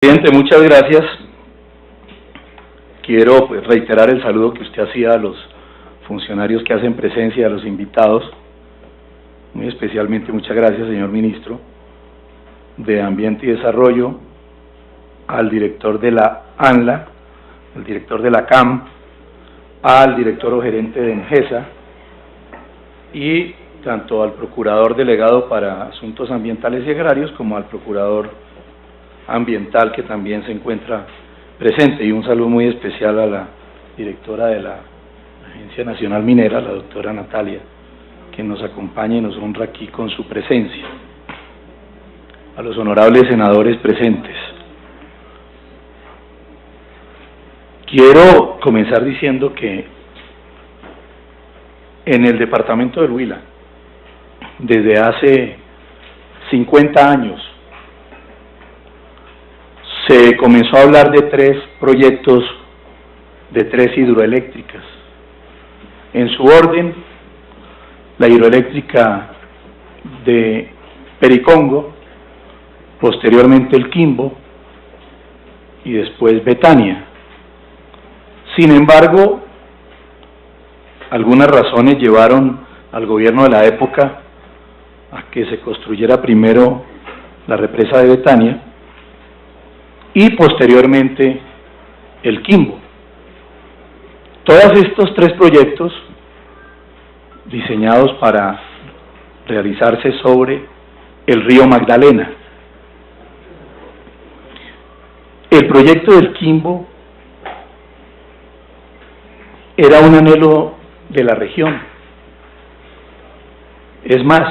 Presidente, muchas gracias. Quiero reiterar el saludo que usted hacía a los funcionarios que hacen presencia, a los invitados. Muy especialmente muchas gracias, señor ministro de Ambiente y Desarrollo, al director de la ANLA, al director de la CAM, al director o gerente de ENGESA y tanto al procurador delegado para asuntos ambientales y agrarios como al procurador ambiental que también se encuentra presente, y un saludo muy especial a la directora de la Agencia Nacional Minera, la doctora Natalia, que nos acompaña y nos honra aquí con su presencia, a los honorables senadores presentes. Quiero comenzar diciendo que en el departamento del Huila, desde hace 50 años, se comenzó a hablar de 3 proyectos de 3 hidroeléctricas. En su orden, la hidroeléctrica de Pericongo, posteriormente el Quimbo y después Betania. Sin embargo, algunas razones llevaron al gobierno de la época a que se construyera primero la represa de Betania y posteriormente el Quimbo. Todos estos 3 proyectos, diseñados para realizarse sobre el río Magdalena. El proyecto del Quimbo era un anhelo de la región. Es más,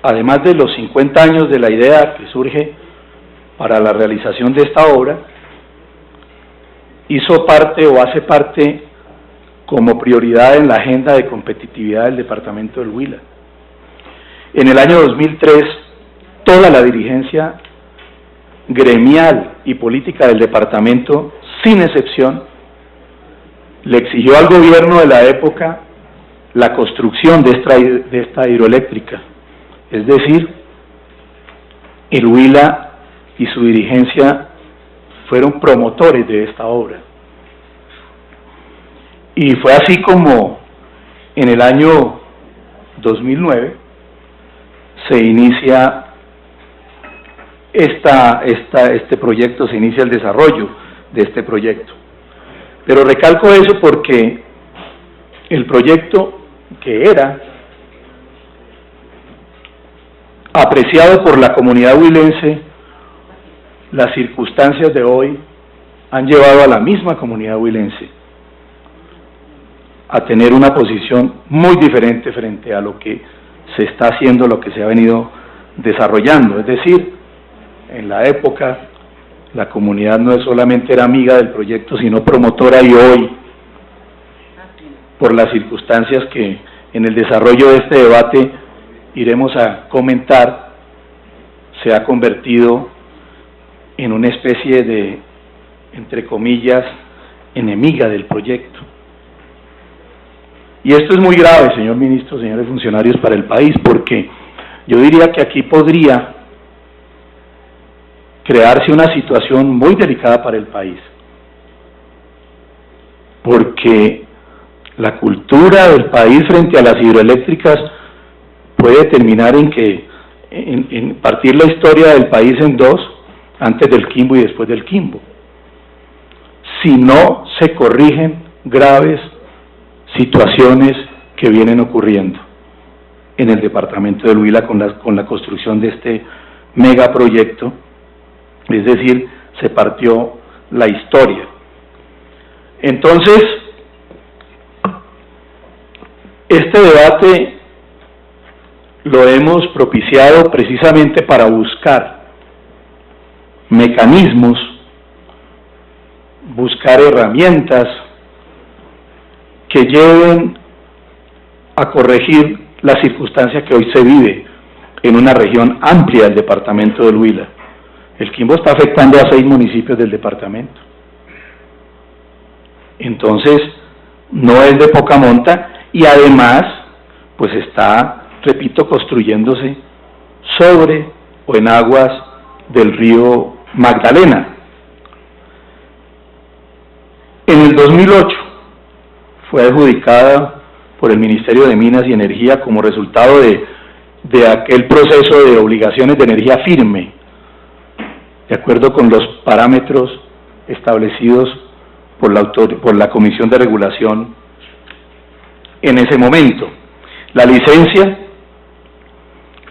además de los 50 años de la idea que surge para la realización de esta obra, hizo parte o hace parte como prioridad en la agenda de competitividad del departamento del Huila. En el año 2003, toda la dirigencia gremial y política del departamento, sin excepción, le exigió al gobierno de la época la construcción de esta hidroeléctrica. Es decir, el Huila y su dirigencia fueron promotores de esta obra. Y fue así como en el año 2009 se inicia este proyecto, se inicia el desarrollo de este proyecto. Pero recalco eso porque el proyecto, que era apreciado por la comunidad huilense, las circunstancias de hoy han llevado a la misma comunidad huilense a tener una posición muy diferente frente a lo que se está haciendo, lo que se ha venido desarrollando. Es decir, en la época la comunidad no solamente era amiga del proyecto, sino promotora, y hoy, por las circunstancias que en el desarrollo de este debate iremos a comentar, se ha convertido en una especie de, entre comillas, enemiga del proyecto. Y esto es muy grave, señor ministro, señores funcionarios, para el país, porque yo diría que aquí podría crearse una situación muy delicada para el país, porque la cultura del país frente a las hidroeléctricas puede terminar en partir la historia del país en 2, antes del Quimbo y después del Quimbo, si no se corrigen graves situaciones que vienen ocurriendo en el departamento del Huila con la construcción de este megaproyecto. Es decir, se partió la historia. Entonces, este debate lo hemos propiciado precisamente para buscar mecanismos, buscar herramientas que lleven a corregir la circunstancia que hoy se vive en una región amplia del departamento del Huila. El Quimbo está afectando a 6 municipios del departamento. Entonces, no es de poca monta, y además, pues está, repito, construyéndose sobre o en aguas del río Magdalena. En el 2008 fue adjudicada por el Ministerio de Minas y Energía como resultado de aquel proceso de obligaciones de energía firme, de acuerdo con los parámetros establecidos por la Comisión de Regulación en ese momento. La licencia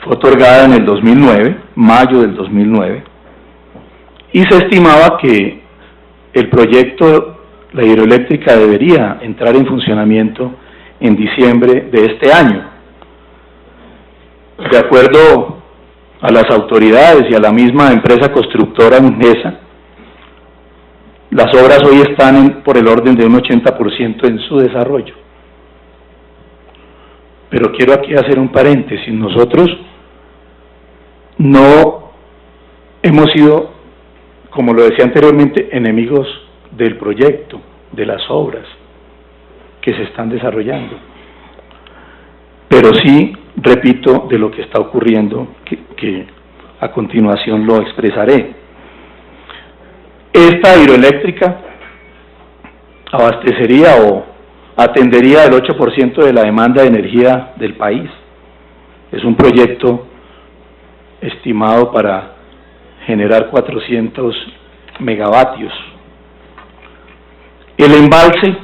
fue otorgada en el 2009, mayo del 2009, y se estimaba que el proyecto, la hidroeléctrica, debería entrar en funcionamiento en diciembre de este año. De acuerdo a las autoridades y a la misma empresa constructora Minesa, las obras hoy están por el orden de un 80% en su desarrollo. Pero quiero aquí hacer un paréntesis. Nosotros no hemos sido, como lo decía anteriormente, enemigos del proyecto, de las obras que se están desarrollando. Pero sí, repito, de lo que está ocurriendo, que a continuación lo expresaré. Esta hidroeléctrica abastecería o atendería el 8% de la demanda de energía del país. Es un proyecto estimado para generar 400 megavatios. El embalse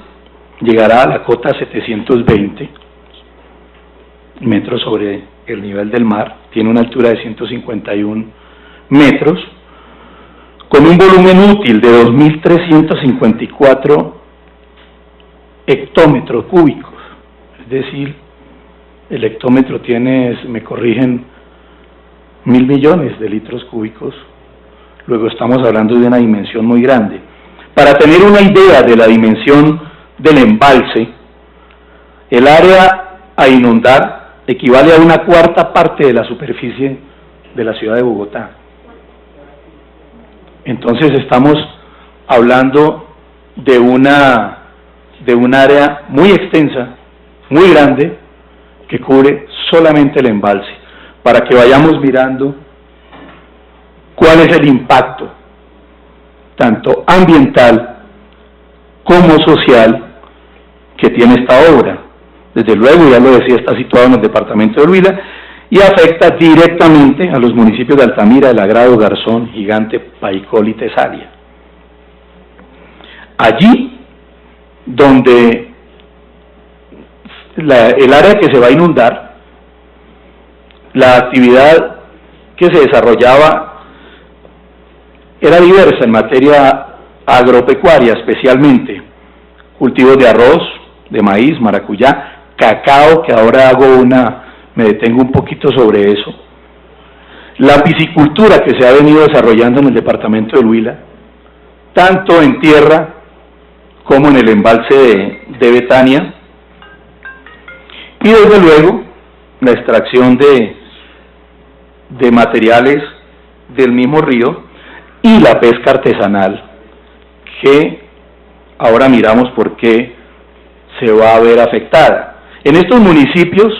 llegará a la cota 720 metros sobre el nivel del mar, tiene una altura de 151 metros, con un volumen útil de 2.354 hectómetros cúbicos, es decir, el hectómetro tiene, me corrigen, 1.000 millones de litros cúbicos. Luego estamos hablando de una dimensión muy grande. Para tener una idea de la dimensión del embalse, el área a inundar equivale a una cuarta parte de la superficie de la ciudad de Bogotá. Entonces estamos hablando de un área muy extensa, muy grande, que cubre solamente el embalse, para que vayamos mirando cuál es el impacto, tanto ambiental como social, que tiene esta obra. Desde luego, ya lo decía, está situado en el departamento de Huila y afecta directamente a los municipios de Altamira, El Agrado, Garzón, Gigante, Paicol y Tesalia. Allí donde el área que se va a inundar, la actividad que se desarrollaba era diversa en materia agropecuaria, especialmente cultivos de arroz, de maíz, maracuyá, cacao, que ahora me detengo un poquito sobre eso, la piscicultura que se ha venido desarrollando en el departamento de Huila, tanto en tierra como en el embalse de Betania, y desde luego la extracción de materiales del mismo río y la pesca artesanal, que ahora miramos por qué se va a ver afectada. En estos municipios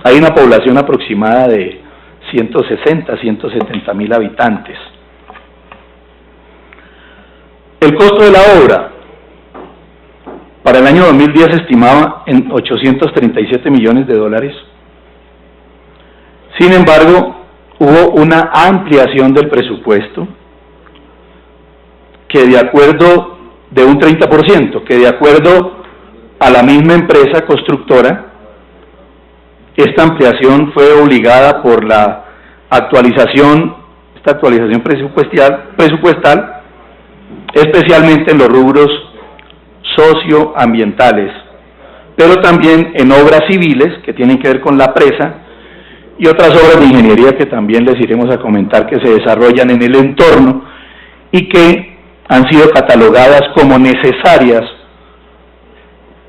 hay una población aproximada de 160, 170 mil habitantes. El costo de la obra para el año 2010 se estimaba en 837 millones de dólares. Sin embargo, hubo una ampliación del presupuesto que de un 30%, que de acuerdo a la misma empresa constructora, esta ampliación fue obligada por esta actualización presupuestal, especialmente en los rubros socioambientales, pero también en obras civiles que tienen que ver con la presa y otras obras de ingeniería que también les iremos a comentar, que se desarrollan en el entorno y que han sido catalogadas como necesarias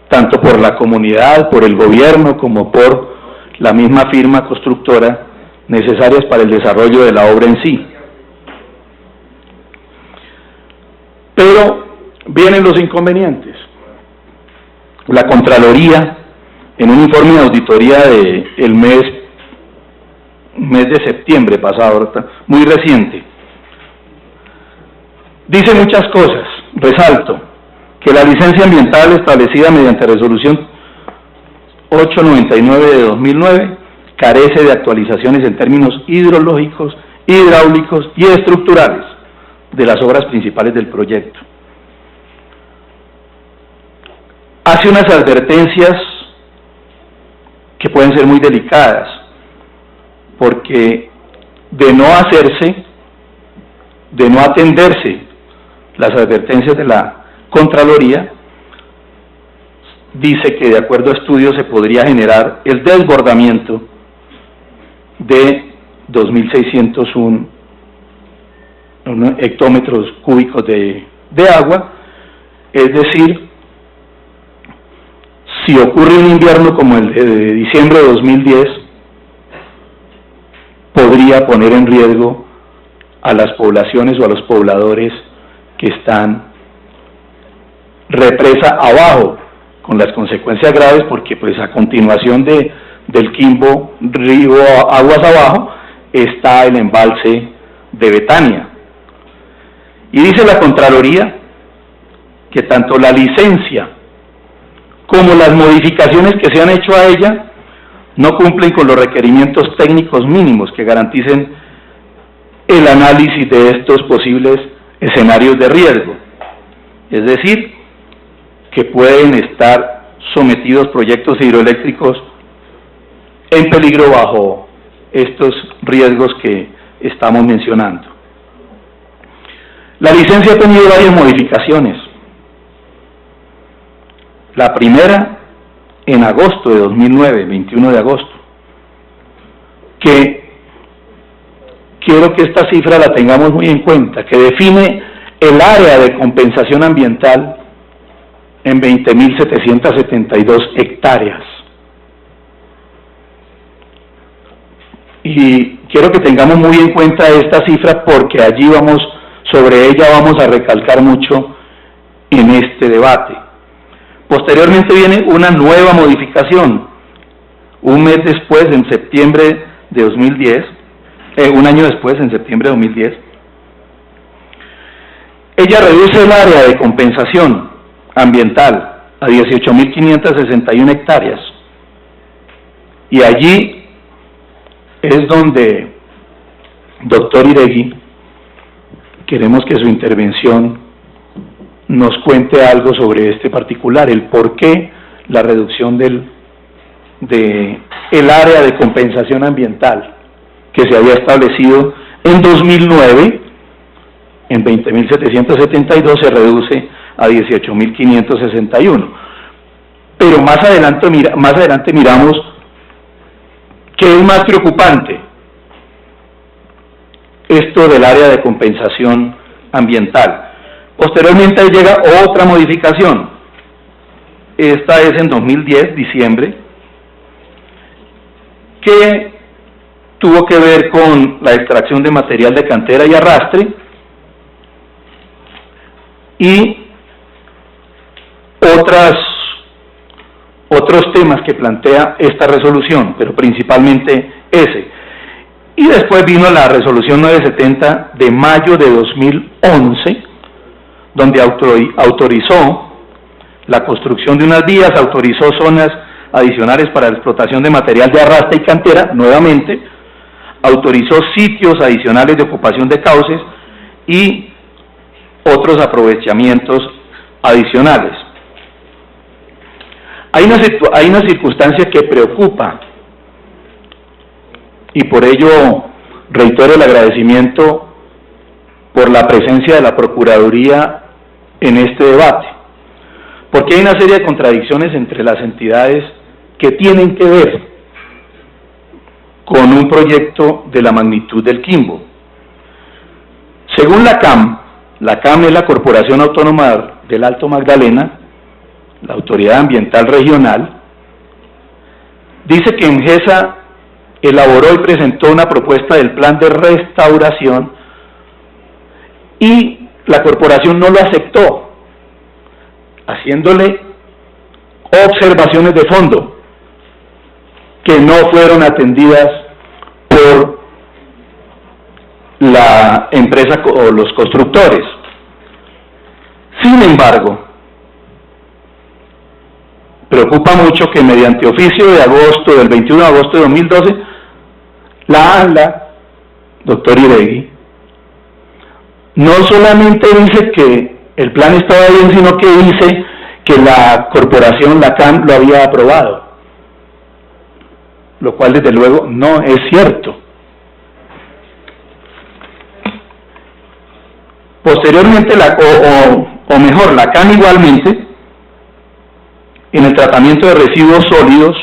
tanto por la comunidad, por el gobierno, como por la misma firma constructora, necesarias para el desarrollo de la obra en sí. Pero vienen los inconvenientes. La Contraloría, en un informe de auditoría del mes de septiembre pasado, muy reciente, Dice muchas cosas. Resalto que la licencia ambiental establecida mediante resolución 899 de 2009 carece de actualizaciones en términos hidrológicos, hidráulicos y estructurales de las obras principales del proyecto. Hace unas advertencias que pueden ser muy delicadas, porque de no hacerse, de no atenderse las advertencias de la Contraloría, dice que de acuerdo a estudios se podría generar el desbordamiento de 2.601 hectómetros cúbicos de agua, es decir, si ocurre un invierno como el de diciembre de 2010, podría poner en riesgo a las poblaciones o a los pobladores que están represa abajo, con las consecuencias graves, porque pues a continuación del Quimbo, río aguas abajo, está el embalse de Betania. Y dice la Contraloría que tanto la licencia como las modificaciones que se han hecho a ella no cumplen con los requerimientos técnicos mínimos que garanticen el análisis de estos posibles escenarios de riesgo. Es decir, que pueden estar sometidos proyectos hidroeléctricos en peligro bajo estos riesgos que estamos mencionando. La licencia ha tenido varias modificaciones. La primera en agosto de 2009, 21 de agosto, que quiero que esta cifra la tengamos muy en cuenta, que define el área de compensación ambiental en 20.772 hectáreas. Y quiero que tengamos muy en cuenta esta cifra porque allí sobre ella vamos a recalcar mucho en este debate. Posteriormente viene una nueva modificación, un mes después, en septiembre de 2010, un año después, en septiembre de 2010, ella reduce el área de compensación ambiental a 18.561 hectáreas. Y allí es donde, doctor Iregui, queremos que su intervención nos cuente algo sobre este particular, el por qué la reducción del área de compensación ambiental que se había establecido en 2009 en 20.772 se reduce a 18.561. Pero más adelante miramos qué es más preocupante, esto del área de compensación ambiental. Posteriormente llega otra modificación, esta es en 2010, diciembre, que tuvo que ver con la extracción de material de cantera y arrastre y otros temas que plantea esta resolución, pero principalmente ese. Y después vino la resolución 970 de mayo de 2011, donde autorizó la construcción de unas vías, autorizó zonas adicionales para la explotación de material de arrastre y cantera, nuevamente, autorizó sitios adicionales de ocupación de cauces y otros aprovechamientos adicionales. Hay una circunstancia que preocupa y por ello reitero el agradecimiento por la presencia de la Procuraduría en este debate, porque hay una serie de contradicciones entre las entidades que tienen que ver con un proyecto de la magnitud del Quimbo. Según la CAM es la Corporación Autónoma del Alto Magdalena, la Autoridad Ambiental Regional, dice que EMGESA elaboró y presentó una propuesta del plan de restauración y la corporación no lo aceptó, haciéndole observaciones de fondo que no fueron atendidas por la empresa o los constructores. Sin embargo, preocupa mucho que mediante oficio del 21 de agosto de 2012, la ANLA, doctor Iregui, no solamente dice que el plan estaba bien, sino que dice que la corporación, la CAM, lo había aprobado, lo cual desde luego no es cierto. Posteriormente, la CAM igualmente, en el tratamiento de residuos sólidos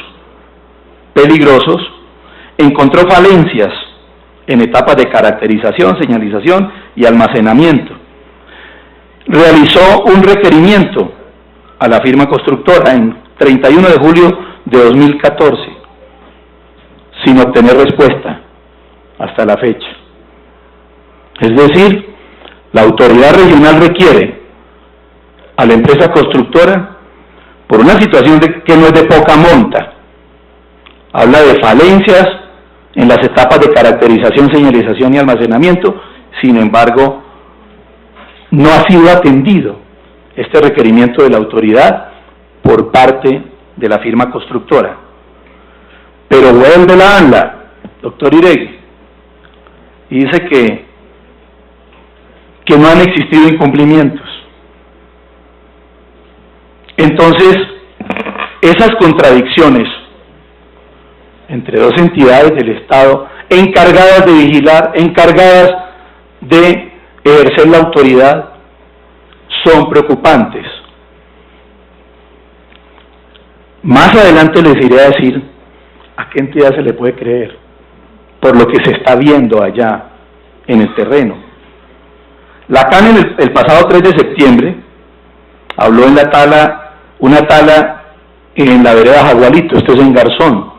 peligrosos, encontró falencias en etapas de caracterización, señalización y almacenamiento. Realizó un requerimiento a la firma constructora en 31 de julio de 2014, sin obtener respuesta hasta la fecha. Es decir, la autoridad regional requiere a la empresa constructora por una situación que no es de poca monta. Habla de falencias en las etapas de caracterización, señalización y almacenamiento. Sin embargo, no ha sido atendido este requerimiento de la autoridad por parte de la firma constructora. Pero vuelve la ANLA, doctor Iregui, y dice que no han existido incumplimientos. Entonces, esas contradicciones entre dos entidades del Estado encargadas de vigilar, encargadas de ejercer la autoridad, son preocupantes. Más adelante les iré a decir a qué entidad se le puede creer, por lo que se está viendo allá en el terreno. La CAN el pasado 3 de septiembre habló en una tala en la vereda Jagualito, esto es en Garzón,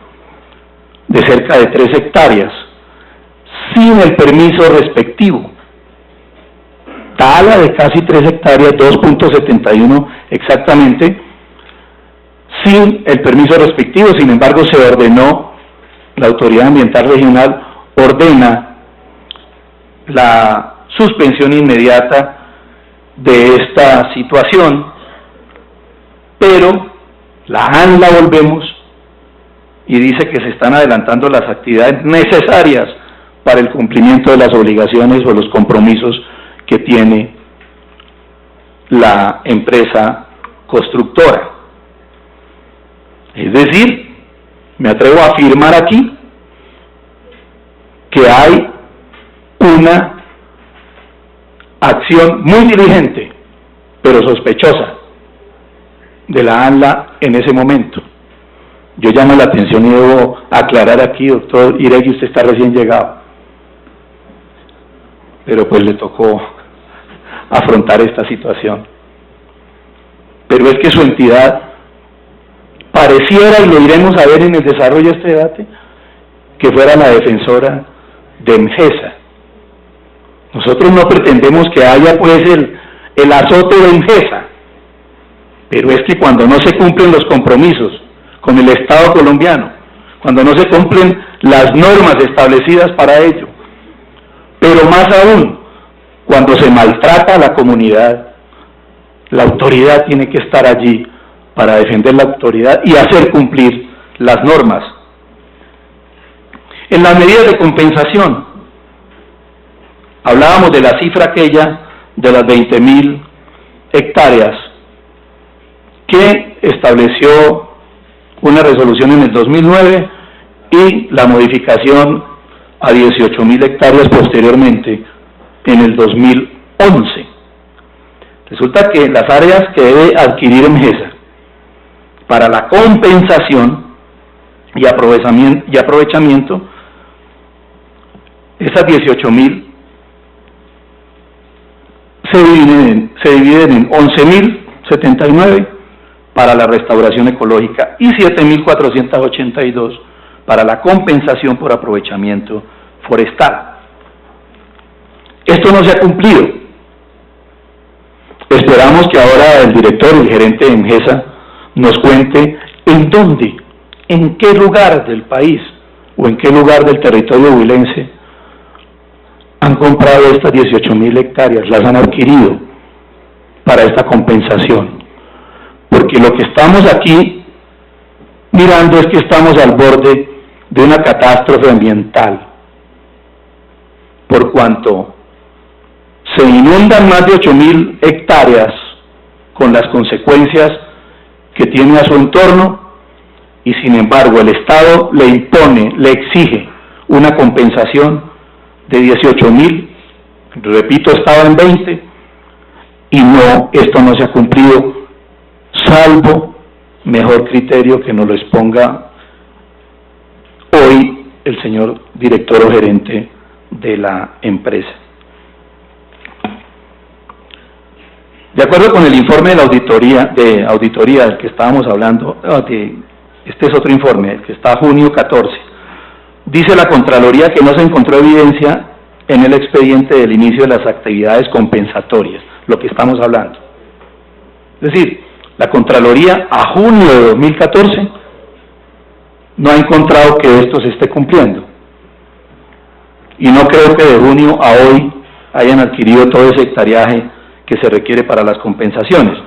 de cerca de 3 hectáreas, sin el permiso respectivo. Tala de casi 3 hectáreas, 2.71 exactamente, sin el permiso respectivo. Sin embargo, se ordenó, la Autoridad Ambiental Regional ordena la suspensión inmediata de esta situación, pero la ANLA volvemos y dice que se están adelantando las actividades necesarias para el cumplimiento de las obligaciones o los compromisos que tiene la empresa constructora. Es decir, me atrevo a afirmar aquí que hay una acción muy diligente, pero sospechosa, de la ANLA en ese momento. Yo llamo la atención y debo aclarar aquí, doctor Iregui, usted está recién llegado, pero pues le tocó afrontar esta situación. Pero es que su entidad pareciera, y lo iremos a ver en el desarrollo de este debate, que fuera la defensora de EMGESA. Nosotros no pretendemos que haya pues el azote de EMGESA, pero es que cuando no se cumplen los compromisos con el Estado colombiano, cuando no se cumplen las normas establecidas para ello, pero más aún, cuando se maltrata a la comunidad, la autoridad tiene que estar allí para defender la autoridad y hacer cumplir las normas. En las medidas de compensación, hablábamos de la cifra aquella de las 20.000 hectáreas que estableció una resolución en el 2009 y la modificación a 18.000 hectáreas posteriormente en el 2011. Resulta que las áreas que debe adquirir EMGESA para la compensación y aprovechamiento, esas 18.000 se dividen en 11.079 para la restauración ecológica y 7.482 para la compensación por aprovechamiento forestal. Esto no se ha cumplido. Esperamos que ahora el director, el gerente de EMGESA, nos cuente en dónde, en qué lugar del país o en qué lugar del territorio huilense han comprado estas 18.000 hectáreas, las han adquirido. para esta compensación, porque lo que estamos aquí mirando es que estamos al borde de una catástrofe ambiental, por cuanto se inundan más de 8.000 hectáreas con las consecuencias que tiene a su entorno, y sin embargo el Estado le impone, le exige una compensación de 18.000, repito, estaba en 20, y no, esto no se ha cumplido, salvo mejor criterio que nos lo exponga hoy el señor director o gerente de la empresa. De acuerdo con el informe de la auditoría del que estábamos hablando, este es otro informe, el que está a junio 14, dice la Contraloría que no se encontró evidencia en el expediente del inicio de las actividades compensatorias, lo que estamos hablando. Es decir, la Contraloría a junio de 2014 no ha encontrado que esto se esté cumpliendo. Y no creo que de junio a hoy hayan adquirido todo ese hectareaje que se requiere para las compensaciones.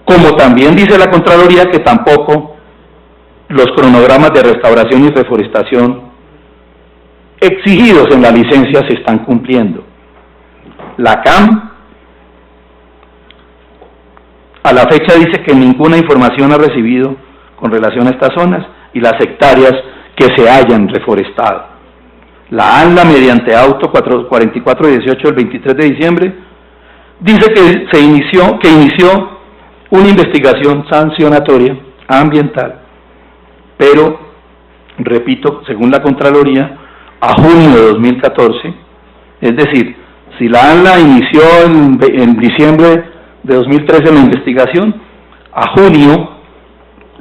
Como también dice la Contraloría que tampoco los cronogramas de restauración y reforestación exigidos en la licencia se están cumpliendo. La CAM a la fecha dice que ninguna información ha recibido con relación a estas zonas y las hectáreas que se hayan reforestado. La ANLA, mediante auto 4418 del 23 de diciembre, dice que inició una investigación sancionatoria ambiental, pero, repito, según la Contraloría, a junio de 2014, es decir, si la ANLA inició en diciembre de 2013 la investigación, a junio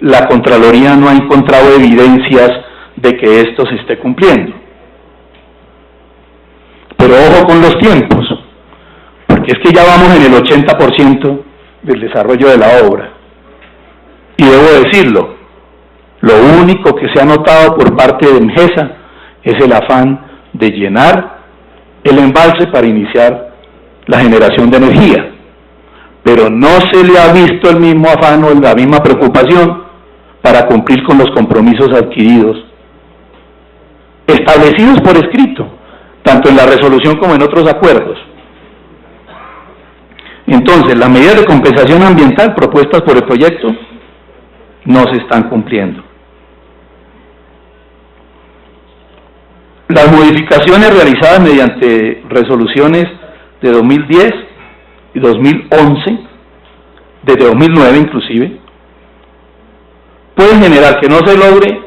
la Contraloría no ha encontrado evidencias de que esto se esté cumpliendo. Pero ojo con los tiempos, porque es que ya vamos en el 80% del desarrollo de la obra. Y debo decirlo, lo único que se ha notado por parte de EMGESA es el afán de llenar el embalse para iniciar la generación de energía, pero no se le ha visto el mismo afán o la misma preocupación para cumplir con los compromisos adquiridos, establecidos por escrito, tanto en la resolución como en otros acuerdos. Entonces, las medidas de compensación ambiental propuestas por el proyecto no se están cumpliendo. Las modificaciones realizadas mediante resoluciones de 2010 y 2011, desde 2009 inclusive, pueden generar que no se logre,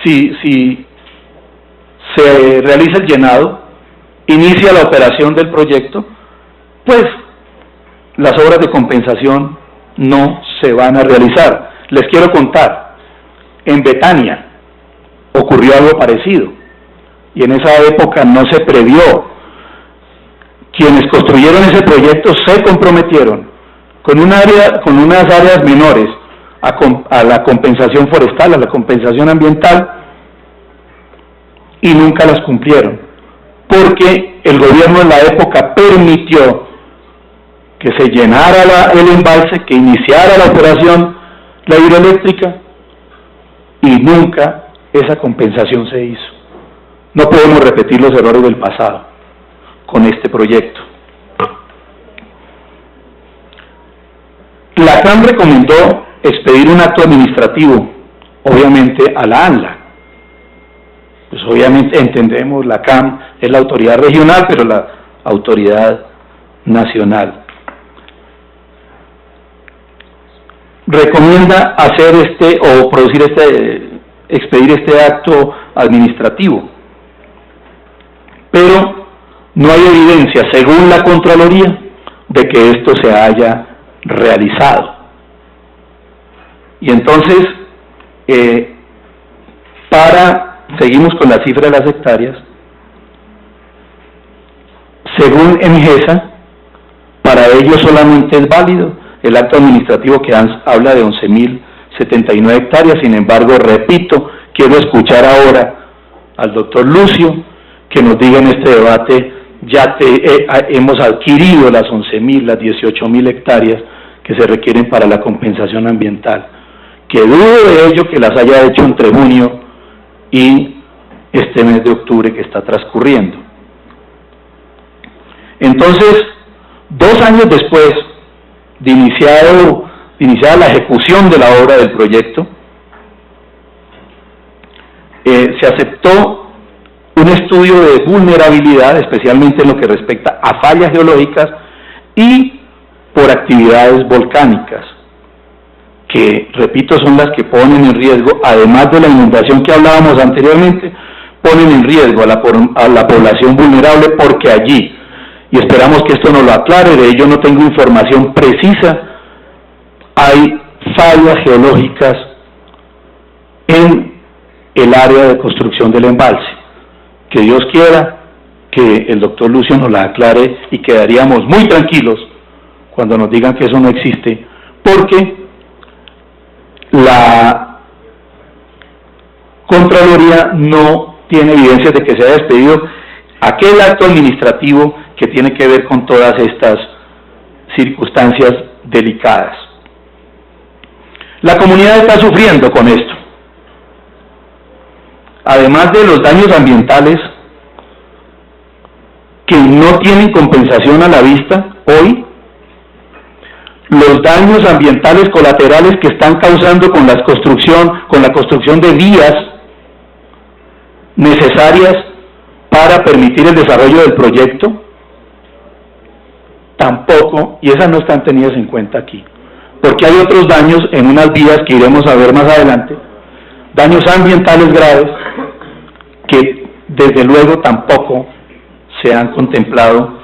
si se realiza el llenado, inicia la operación del proyecto, pues las obras de compensación no se van a realizar. Les quiero contar, en Betania ocurrió algo parecido, y en esa época no se previó. Quienes construyeron ese proyecto se comprometieron con unas áreas menores a la compensación forestal, a la compensación ambiental, y nunca las cumplieron, porque el gobierno en la época permitió que se llenara el embalse, que iniciara la operación, la hidroeléctrica, y nunca esa compensación se hizo. No podemos repetir los errores del pasado con este proyecto. La CAM recomendó expedir un acto administrativo, obviamente a la ANLA. Pues obviamente entendemos, la CAM es la autoridad regional, pero la autoridad nacional. Recomienda hacer expedir este acto administrativo, pero no hay evidencia, según la Contraloría, de que esto se haya realizado. Y entonces, seguimos con la cifra de las hectáreas. Según EMGESA, para ellos solamente es válido el acto administrativo que habla de 11.079 hectáreas. Sin embargo, repito, quiero escuchar ahora al doctor Lucio, que nos diga en este debate ya hemos adquirido las 11.000, las 18.000 hectáreas que se requieren para la compensación ambiental. Que dudo de ello que las haya hecho entre junio y este mes de octubre que está transcurriendo. Entonces, 2 años después de iniciada la ejecución de la obra del proyecto, se aceptó un estudio de vulnerabilidad, especialmente en lo que respecta a fallas geológicas y por actividades volcánicas, que, repito, son las que ponen en riesgo, además de la inundación que hablábamos anteriormente, ponen en riesgo a la población vulnerable, porque allí, y esperamos que esto nos lo aclare, de ello no tengo información precisa, hay fallas geológicas en el área de construcción del embalse. Que Dios quiera que el doctor Lucio nos la aclare y quedaríamos muy tranquilos cuando nos digan que eso no existe, porque la Contraloría no tiene evidencias de que se haya expedido aquel acto administrativo que tiene que ver con todas estas circunstancias delicadas. La comunidad está sufriendo con esto. Además de los daños ambientales que no tienen compensación a la vista hoy, los daños ambientales colaterales que están causando con la construcción de vías necesarias para permitir el desarrollo del proyecto, tampoco, y esas no están tenidas en cuenta aquí, porque hay otros daños en unas vías que iremos a ver más adelante, daños ambientales graves que desde luego tampoco se han contemplado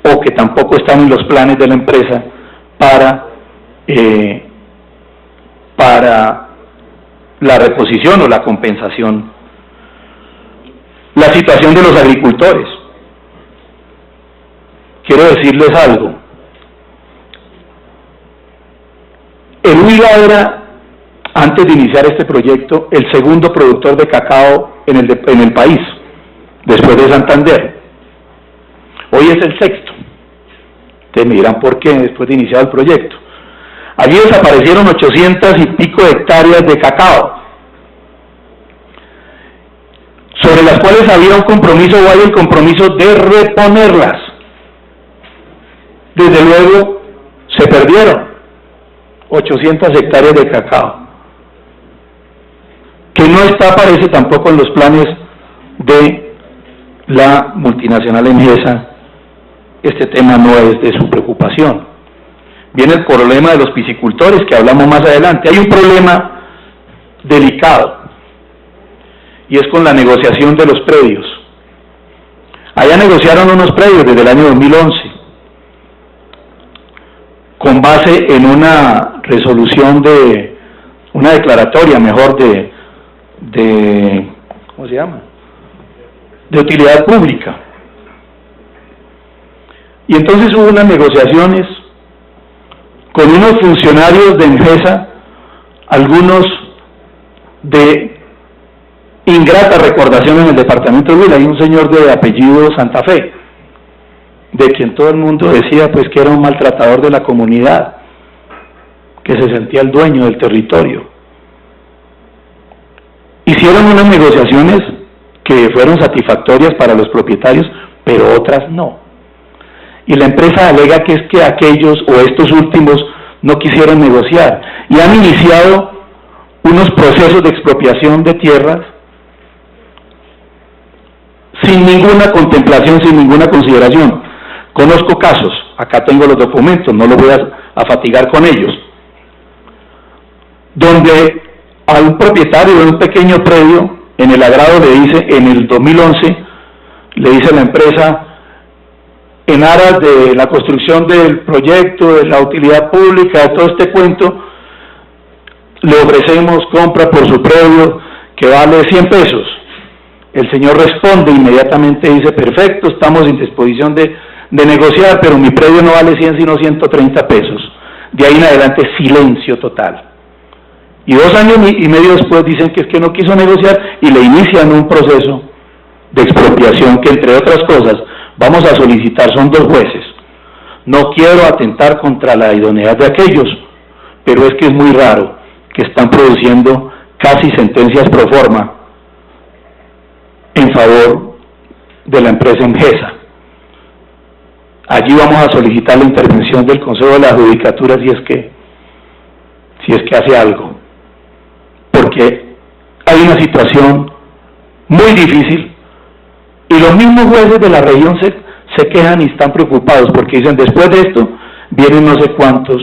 o que tampoco están en los planes de la empresa para la reposición o la compensación. La situación de los agricultores. Quiero decirles algo. El Huila era, antes de iniciar este proyecto, el segundo productor de cacao en el país, después de Santander. Hoy es el sexto. Ustedes me dirán por qué después de iniciar el proyecto. Allí desaparecieron 800 y pico de hectáreas de cacao, sobre las cuales había un compromiso o hay el compromiso de reponerlas. Desde luego se perdieron 800 hectáreas de cacao, que no aparece tampoco en los planes de la multinacional Engesa. Este tema no es de su preocupación. Viene el problema de los piscicultores, que hablamos más adelante. Hay un problema delicado, y es con la negociación de los predios. Allá negociaron unos predios desde el año 2011, con base en una resolución una declaratoria, mejor, ¿cómo se llama?, de utilidad pública. Y entonces hubo unas negociaciones con unos funcionarios de Engesa, algunos de ingrata recordación en el departamento de Huila. Hay un señor de apellido Santa Fe, de quien todo el mundo decía pues que era un maltratador de la comunidad, que se sentía el dueño del territorio. Hicieron unas negociaciones que fueron satisfactorias para los propietarios, pero otras no. Y la empresa alega que es que aquellos o estos últimos no quisieron negociar y han iniciado unos procesos de expropiación de tierras sin ninguna contemplación, sin ninguna consideración. Conozco casos, acá tengo los documentos, no los voy a fatigar con ellos, donde a un propietario de un pequeño predio en el agrado le dice, en el 2011, le dice a la empresa, en aras de la construcción del proyecto, de la utilidad pública, de todo este cuento, le ofrecemos compra por su predio que vale 100 pesos. El señor responde inmediatamente, dice, perfecto, estamos en disposición de negociar, pero mi predio no vale 100 sino 130 pesos. De ahí en adelante silencio total. Y 2 años y medio después dicen que es que no quiso negociar y le inician un proceso de expropiación que, entre otras cosas, vamos a solicitar, son 2 jueces. No quiero atentar contra la idoneidad de aquellos, pero es que es muy raro que están produciendo casi sentencias pro forma en favor de la empresa Engesa. Allí vamos a solicitar la intervención del Consejo de la Judicatura si es que hace algo, porque hay una situación muy difícil y los mismos jueces de la región se quejan y están preocupados porque dicen, después de esto vienen no sé cuántos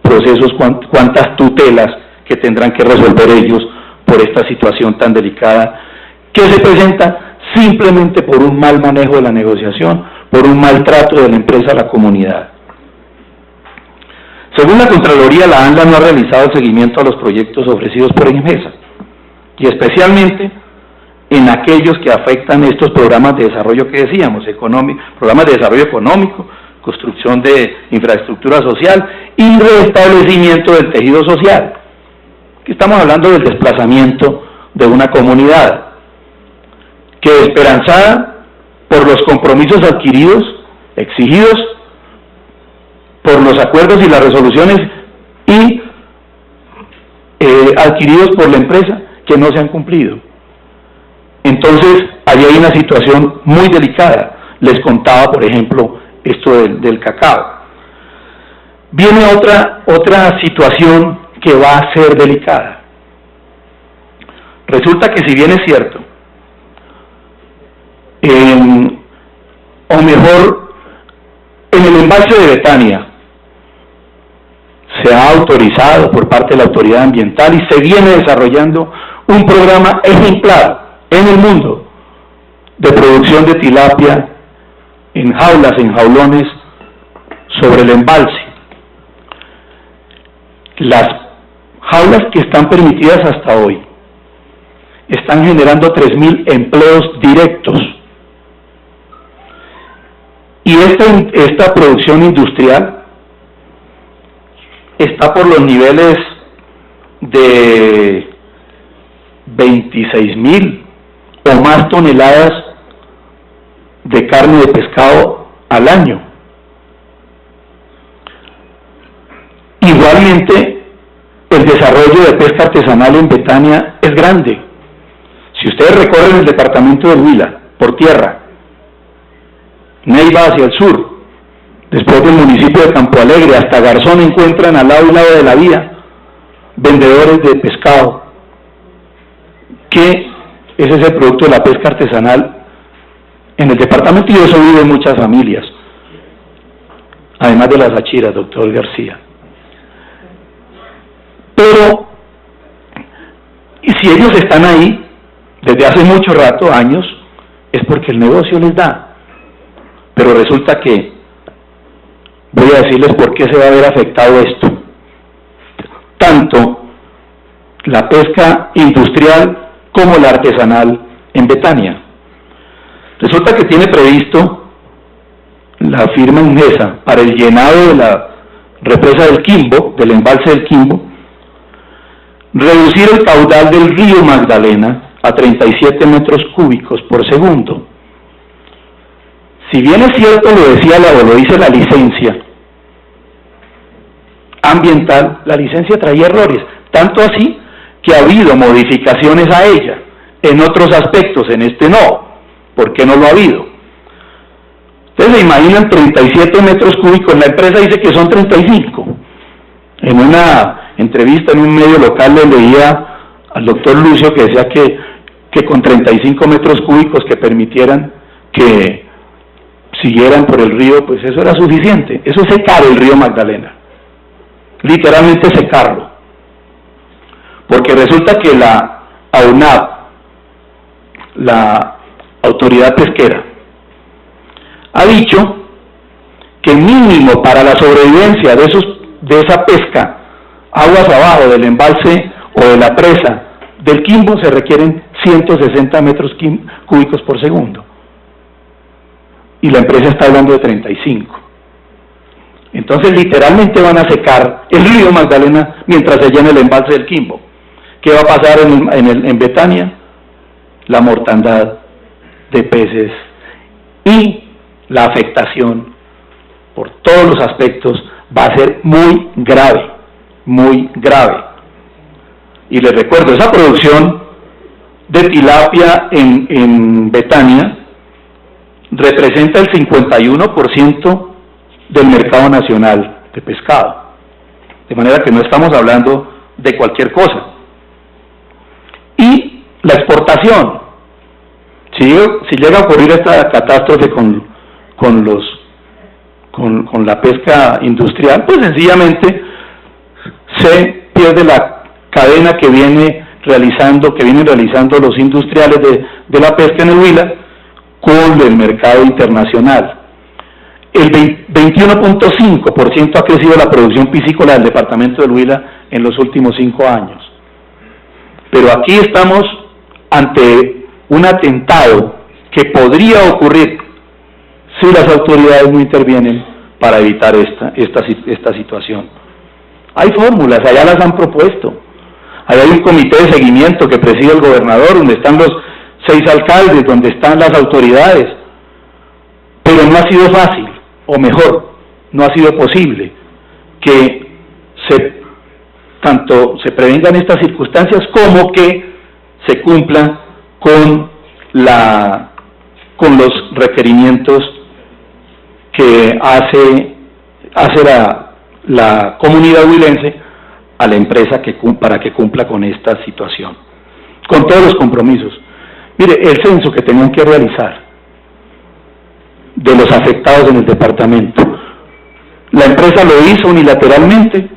procesos, cuántas tutelas que tendrán que resolver ellos por esta situación tan delicada que se presenta simplemente por un mal manejo de la negociación, por un maltrato de la empresa a la comunidad. Según la Contraloría, la ANLA no ha realizado el seguimiento a los proyectos ofrecidos por Engesa, y especialmente en aquellos que afectan estos programas de desarrollo que decíamos, programas de desarrollo económico, construcción de infraestructura social y restablecimiento del tejido social. Aquí estamos hablando del desplazamiento de una comunidad que, esperanzada por los compromisos adquiridos, exigidos por los acuerdos y las resoluciones y adquiridos por la empresa, que no se han cumplido. Entonces, allí hay una situación muy delicada. Les contaba, por ejemplo, esto del cacao. Viene otra situación que va a ser delicada. Resulta que, si bien es cierto, o mejor, en el embalse de Betania se ha autorizado por parte de la autoridad ambiental y se viene desarrollando un programa ejemplar en el mundo de producción de tilapia en jaulas, en jaulones sobre el embalse. Las jaulas que están permitidas hasta hoy están generando 3.000 empleos directos. Y esta producción industrial está por los niveles de 26.000 o más toneladas de carne de pescado al año. Igualmente, el desarrollo de pesca artesanal en Betania es grande. Si ustedes recorren el departamento del Huila por tierra, Neiva hacia el sur, después del municipio de Campo Alegre hasta Garzón, encuentran al lado y lado de la vía vendedores de pescado, que ese es el producto de la pesca artesanal en el departamento, y eso viven muchas familias, además de las achiras, doctor García. Pero, y si ellos están ahí desde hace mucho rato, años, es porque el negocio les da. Pero resulta que, voy a decirles por qué se va a ver afectado esto. Tanto la pesca industrial como la artesanal en Betania. Resulta que tiene previsto la firma Engesa para el llenado de la represa del Quimbo, del embalse del Quimbo, reducir el caudal del río Magdalena a 37 metros cúbicos por segundo. Si bien es cierto, lo dice la licencia ambiental, la licencia traía errores, tanto así que ha habido modificaciones a ella, en otros aspectos, en este no. ¿Por qué no lo ha habido? Ustedes se imaginan 37 metros cúbicos, la empresa dice que son 35. En una entrevista en un medio local le leía al doctor Lucio que decía que con 35 metros cúbicos que permitieran que siguieran por el río, pues eso era suficiente. Eso es secar el río Magdalena, literalmente secarlo, porque resulta que la AUNAP, la autoridad pesquera, ha dicho que mínimo para la sobrevivencia de esa pesca aguas abajo del embalse o de la presa del Quimbo se requieren 160 metros cúbicos por segundo. Y la empresa está hablando de 35. Entonces, literalmente van a secar el río Magdalena mientras se llena el embalse del Quimbo. ¿Qué va a pasar en Betania? La mortandad de peces y la afectación por todos los aspectos va a ser muy grave, muy grave. Y les recuerdo, esa producción de tilapia en Betania representa el 51% del mercado nacional de pescado. De manera que no estamos hablando de cualquier cosa. Y la exportación. Si llega a ocurrir esta catástrofe con la pesca industrial, pues sencillamente se pierde la cadena que vienen realizando los industriales de la pesca en el Huila con el mercado internacional. El 21.5% ha crecido la producción piscícola del departamento del Huila en los últimos 5 años. Pero aquí estamos ante un atentado que podría ocurrir si las autoridades no intervienen para evitar esta situación. Hay fórmulas, allá las han propuesto. Allá hay un comité de seguimiento que preside el gobernador, donde están los 6 alcaldes, donde están las autoridades. Pero no ha sido fácil, o mejor, no ha sido posible que tanto se prevengan estas circunstancias como que se cumpla con los requerimientos que hace la comunidad huilense a la empresa para que cumpla con esta situación, con todos los compromisos. Mire, el censo que tenían que realizar de los afectados en el departamento, la empresa lo hizo unilateralmente,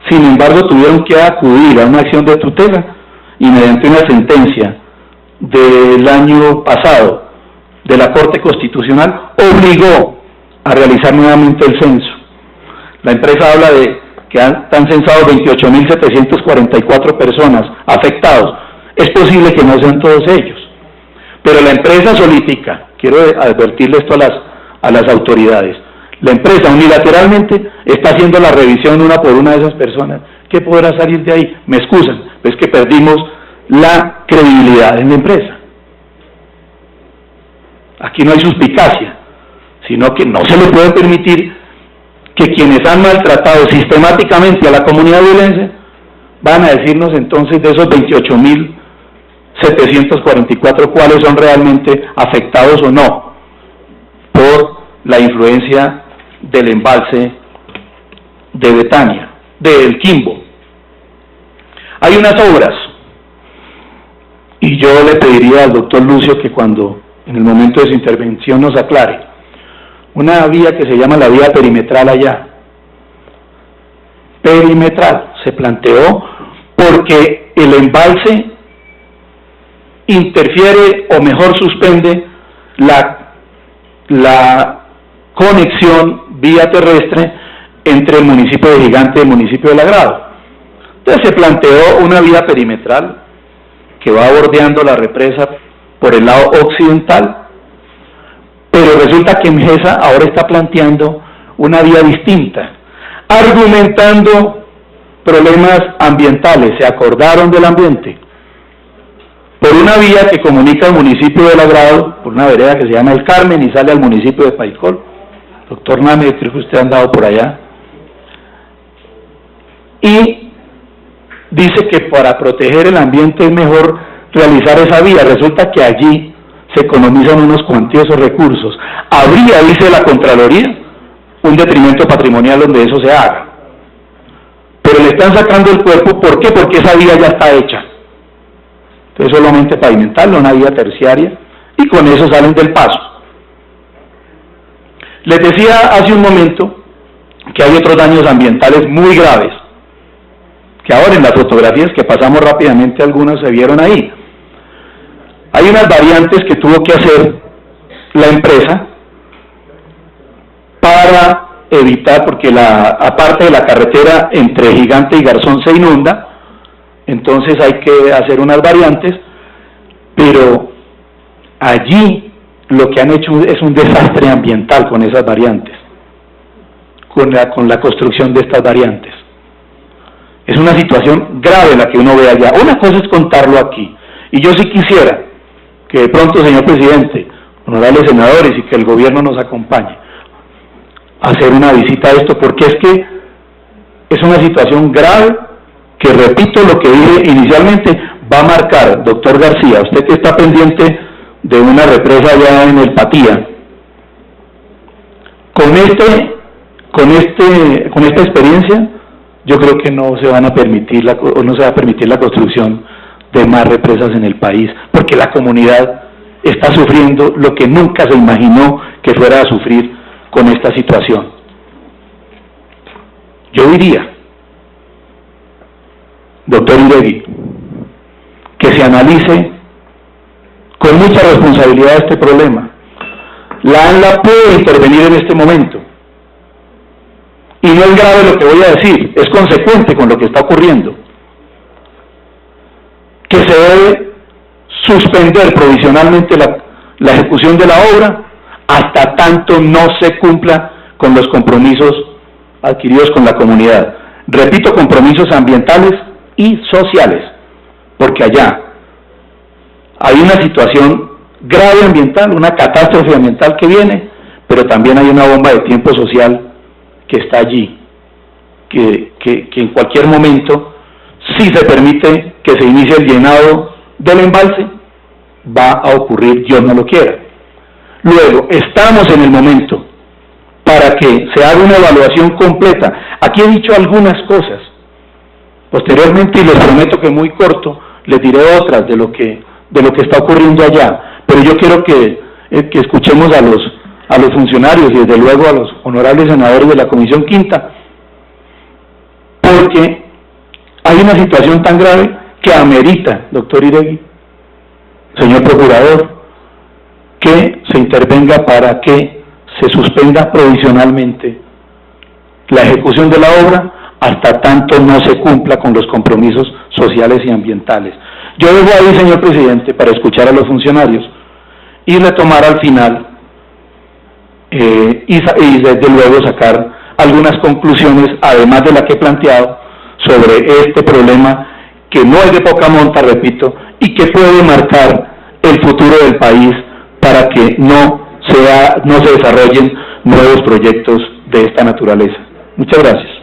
sin embargo tuvieron que acudir a una acción de tutela y mediante una sentencia del año pasado de la Corte Constitucional obligó a realizar nuevamente el censo. La empresa habla de que han censado 28.744 personas afectados. Es posible que no sean todos ellos, pero la empresa solítica, quiero advertirle esto a las autoridades, la empresa unilateralmente está haciendo la revisión una por una de esas personas. ¿Qué podrá salir de ahí? Me excusan, es que perdimos la credibilidad en la empresa. Aquí no hay suspicacia, sino que no se le puede permitir que quienes han maltratado sistemáticamente a la comunidad huilense van a decirnos entonces de esos 28.744 cuáles son realmente afectados o no por la influencia del embalse de Betania, del Quimbo. Hay unas obras, y yo le pediría al doctor Lucio que cuando en el momento de su intervención nos aclare. Una vía que se llama la vía perimetral allá. Perimetral se planteó porque el embalse interfiere o mejor suspende la conexión vía terrestre entre el municipio de Gigante y el municipio de Lagrado. Entonces se planteó una vía perimetral que va bordeando la represa por el lado occidental, pero resulta que Mgesa ahora está planteando una vía distinta, argumentando problemas ambientales. Se acordaron del ambiente por una vía que comunica el municipio de Lagrado, por una vereda que se llama El Carmen y sale al municipio de Paicol. Doctor Name, creo que usted ha andado por allá. Y dice que para proteger el ambiente es mejor realizar esa vía. Resulta que allí se economizan unos cuantiosos recursos. Habría, dice la Contraloría, un detrimento patrimonial donde eso se haga. Pero le están sacando el cuerpo, ¿por qué? Porque esa vía ya está hecha. Entonces solamente pavimentarla, una vía terciaria, y con eso salen del paso. Les decía hace un momento que hay otros daños ambientales muy graves, que ahora en las fotografías que pasamos rápidamente algunas se vieron ahí. Hay unas variantes que tuvo que hacer la empresa para evitar, porque aparte de la carretera entre Gigante y Garzón se inunda, entonces hay que hacer unas variantes, pero allí lo que han hecho es un desastre ambiental con esas variantes, con la construcción de estas variantes. Es una situación grave la que uno ve allá. Una cosa es contarlo aquí, y yo sí quisiera que de pronto, señor presidente, honorables senadores, y que el gobierno nos acompañe a hacer una visita a esto, porque es que es una situación grave que, repito lo que dije inicialmente, va a marcar, doctor García, usted que está pendiente de una represa allá en el Patía, con esta experiencia, yo creo que no se va a permitir la construcción de más represas en el país, porque la comunidad está sufriendo lo que nunca se imaginó que fuera a sufrir con esta situación. Yo diría, doctor Iregui, que se analice con mucha responsabilidad este problema. La ANLA puede intervenir en este momento, y no es grave lo que voy a decir, es consecuente con lo que está ocurriendo, que se debe suspender provisionalmente la ejecución de la obra hasta tanto no se cumpla con los compromisos adquiridos con la comunidad. Repito, compromisos ambientales y sociales, porque allá hay una situación grave ambiental, una catástrofe ambiental que viene, pero también hay una bomba de tiempo social que está allí, que en cualquier momento, si se permite que se inicie el llenado del embalse, va a ocurrir, Dios no lo quiera. Luego, estamos en el momento para que se haga una evaluación completa. Aquí he dicho algunas cosas, posteriormente, y les prometo que muy corto, les diré otras de lo que está ocurriendo allá, pero yo quiero que escuchemos a los funcionarios y desde luego a los honorables senadores de la Comisión Quinta, porque hay una situación tan grave que amerita, doctor Iregui, señor procurador, que se intervenga para que se suspenda provisionalmente la ejecución de la obra hasta tanto no se cumpla con los compromisos sociales y ambientales. Yo dejo ahí, señor presidente, para escuchar a los funcionarios y retomar al final y desde luego sacar algunas conclusiones, además de la que he planteado, sobre este problema que no es de poca monta, repito, y que puede marcar el futuro del país para que no se desarrollen nuevos proyectos de esta naturaleza. Muchas gracias.